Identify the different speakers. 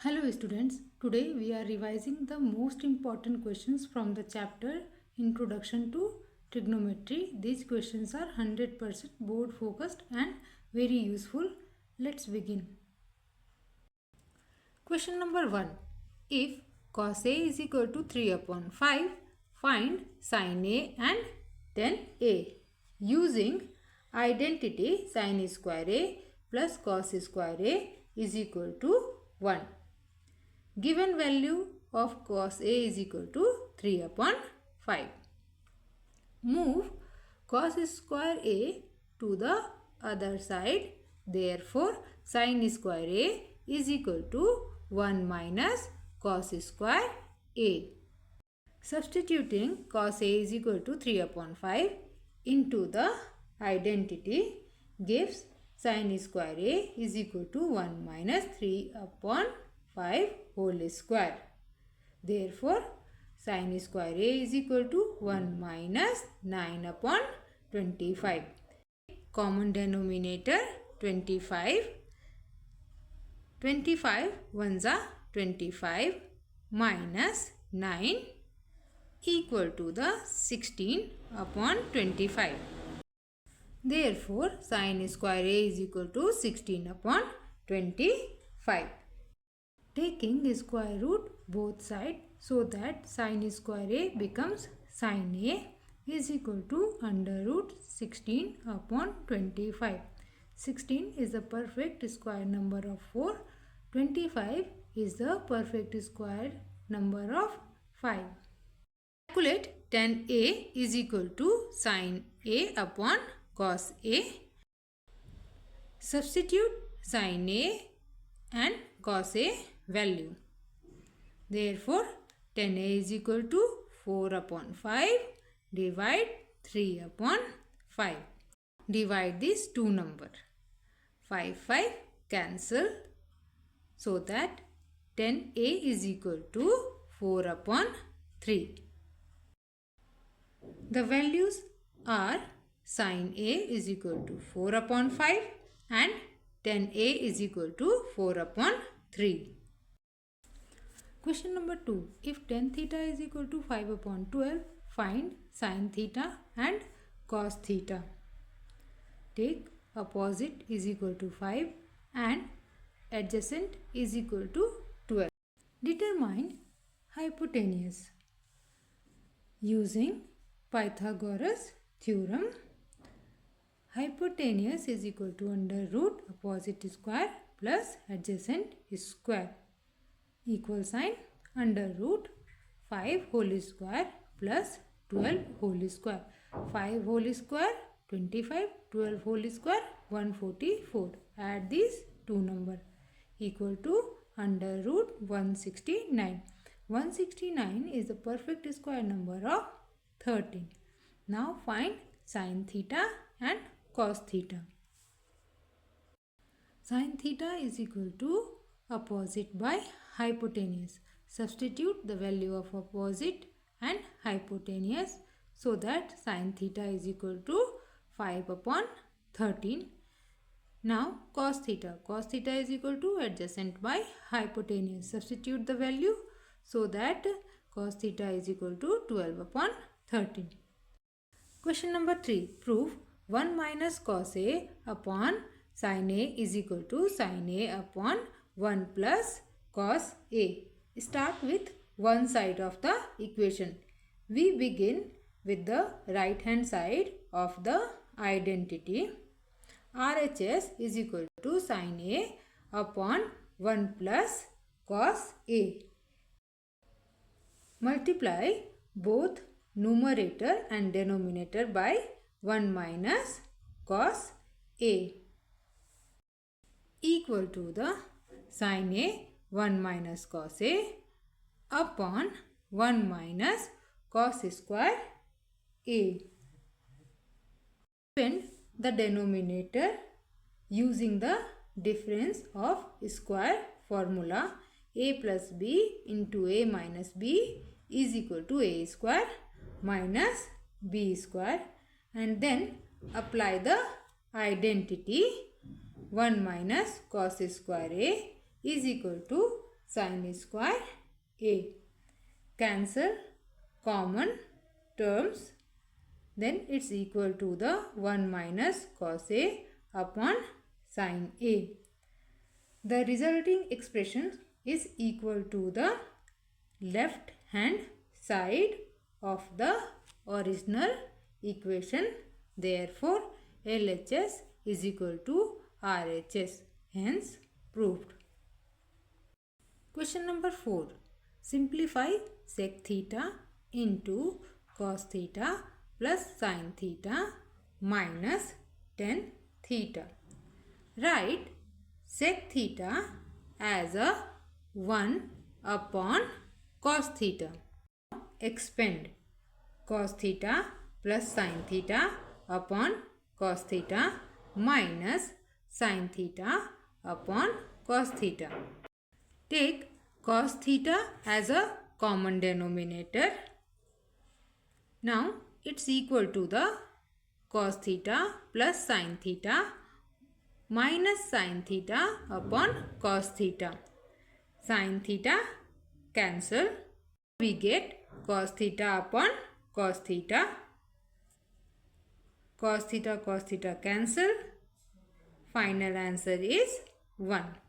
Speaker 1: Hello students, today we are revising the most important questions from the chapter Introduction to Trigonometry. These questions are 100% board focused and very useful. Let's begin. Question number 1. If cos A is equal to 3 upon 5, find sin A and tan A. Using identity sin square A plus cos square A is equal to 1. Given value of cos A is equal to 3 upon 5. Move cos square A to the other side. Therefore, sin square A is equal to 1 minus cos square A. Substituting cos A is equal to 3 upon 5 into the identity gives sin square A is equal to 1 minus 3 upon 5 whole square. Therefore, sin square A is equal to 1 minus 9 upon 25. Common denominator 25. 25 ones are 25 minus 9 equal to the 16 upon 25. Therefore, sin square A is equal to 16 upon 25. Taking square root both sides so that sin square A becomes sin A is equal to under root 16 upon 25. 16 is the perfect square number of 4. 25 is the perfect square number of 5. Calculate tan A is equal to sin A upon cos A. Substitute sin A and cos A value. Therefore, tan A is equal to 4 upon 5. Divide 3 upon 5. Divide these two numbers. 5 cancel. So that tan A is equal to 4 upon 3. The values are sin A is equal to 4 upon 5 and tan A is equal to 4 upon 3. Question number 2. If tan theta is equal to 5 upon 12, find sin theta and cos theta. Take opposite is equal to 5 and adjacent is equal to 12. Determine hypotenuse. Using Pythagoras theorem, hypotenuse is equal to under root opposite square plus adjacent square. Equal sign under root 5 whole square plus 12 whole square. 5 whole square 25, 12 whole square 144. Add these two numbers equal to under root 169. 169 is the perfect square number of 13. Now find sin theta and cos theta. Sin theta is equal to opposite by hypotenuse. Substitute the value of opposite and hypotenuse so that sin theta is equal to 5 upon 13. Now cos theta. Cos theta is equal to adjacent by hypotenuse. Substitute the value so that cos theta is equal to 12 upon 13. Question number 3. Prove 1 minus cos A upon sin A is equal to sin A upon 1 plus cos A. Start with one side of the equation. We begin with the right hand side of the identity. RHS is equal to sin A upon 1 plus cos A. Multiply both numerator and denominator by 1 minus cos A equal to the sin A 1 minus cos A upon 1 minus cos square A. Find the denominator using the difference of square formula. A plus B into A minus B is equal to A square minus B square, and then apply the identity 1 minus cos square A is equal to sin square A. Cancel common terms. Then it's equal to the 1 minus cos A upon sin A. The resulting expression is equal to the left hand side of the original equation. Therefore, LHS is equal to RHS. Hence, proved. Question number 4. Simplify sec theta into cos theta plus sin theta minus tan theta. Write sec theta as a 1 upon cos theta. Expand cos theta plus sin theta upon cos theta minus sin theta upon cos theta. Take cos theta as a common denominator. Now it's equal to the cos theta plus sin theta minus sin theta upon cos theta. Sin theta cancel. We get cos theta upon cos theta. Cos theta cancel. Final answer is 1.